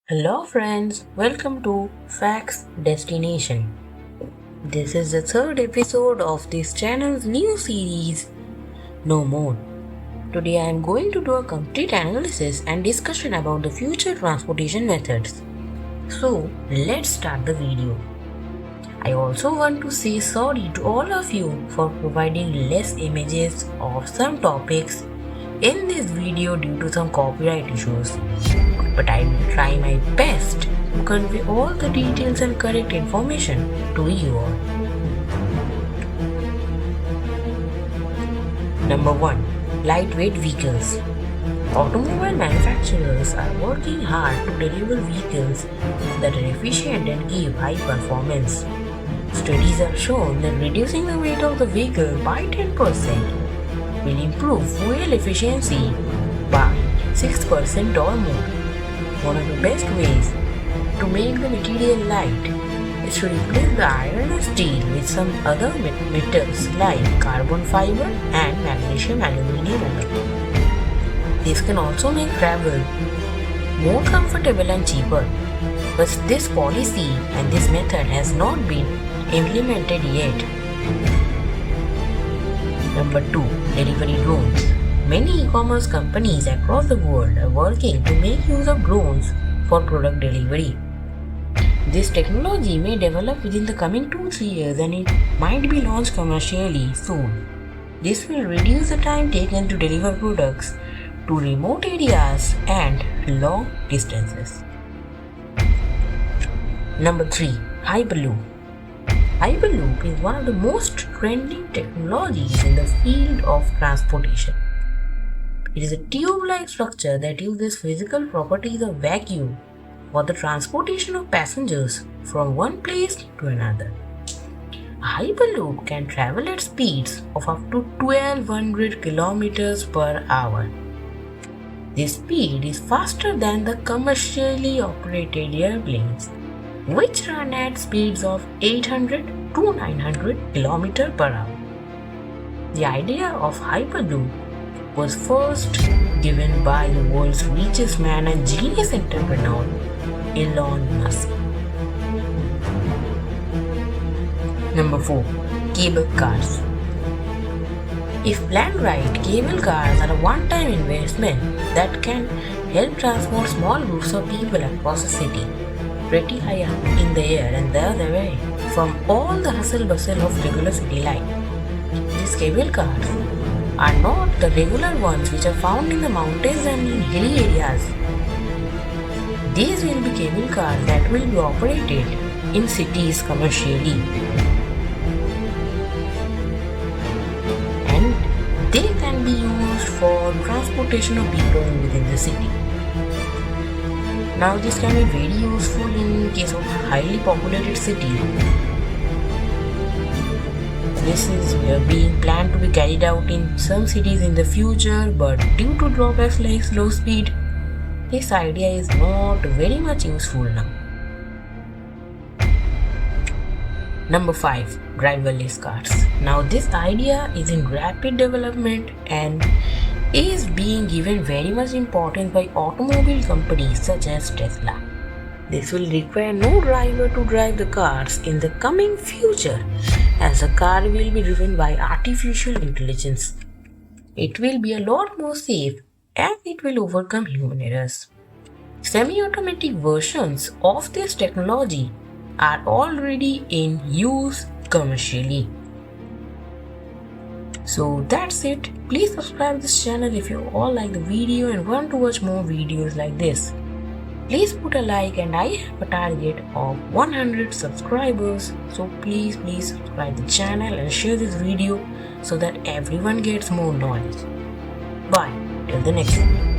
Hello friends, welcome to Facts Destination. This is the third episode of this channel's new series, No More. Today I am going to do a complete analysis and discussion about the future transportation methods. So let's start the video. I also want to say sorry to all of you for providing less images of some topics in this video due to some copyright issues. But I will try my best to convey all the details and correct information to you all. Number 1. Lightweight vehicles. Automobile manufacturers are working hard to deliver vehicles that are efficient and give high performance. Studies have shown that reducing the weight of the vehicle by 10% will improve fuel efficiency by 6% or more. One of the best ways to make the material light is to replace the iron and steel with some other metals like carbon fiber and magnesium aluminum alloy. This can also make travel more comfortable and cheaper, but this policy and this method has not been implemented yet. Number 2. Delivery drones. Many e-commerce companies across the world are working to make use of drones for product delivery. This technology may develop within the coming 2-3 years and it might be launched commercially soon. This will reduce the time taken to deliver products to remote areas and long distances. Number 3. Hyperloop. Hyperloop is one of the most trending technologies in the field of transportation. It is a tube-like structure that uses physical properties of vacuum for the transportation of passengers from one place to another. A hyperloop can travel at speeds of up to 1200 km per hour. This speed is faster than the commercially operated airplanes, which run at speeds of 800 to 900 km per hour. The idea of hyperloop was first given by the world's richest man and genius entrepreneur, Elon Musk. Number 4. Cable cars. If planned right, cable cars are a one-time investment that can help transport small groups of people across a city, pretty high up in the air and the other way from all the hustle-bustle of regular city life. These cable cars are not the regular ones which are found in the mountains and in hilly areas. These will be cable cars that will be operated in cities commercially. And they can be used for transportation of people within the city. Now this can be very useful in case of highly populated city. This is being planned to be carried out in some cities in the future, but due to drawbacks like slow speed, this idea is not very much useful now. Number 5. Driverless cars. Now this idea is in rapid development and is being given very much importance by automobile companies such as Tesla. This will require no driver to drive the cars in the coming future, as the car will be driven by artificial intelligence. It will be a lot more safe and it will overcome human errors. Semi-automatic versions of this technology are already in use commercially. So that's it. Please subscribe this channel if you all like the video and want to watch more videos like this. Please put a like and I have a target of 100 subscribers. So please subscribe the channel and share this video so that everyone gets more knowledge. Bye till the next one.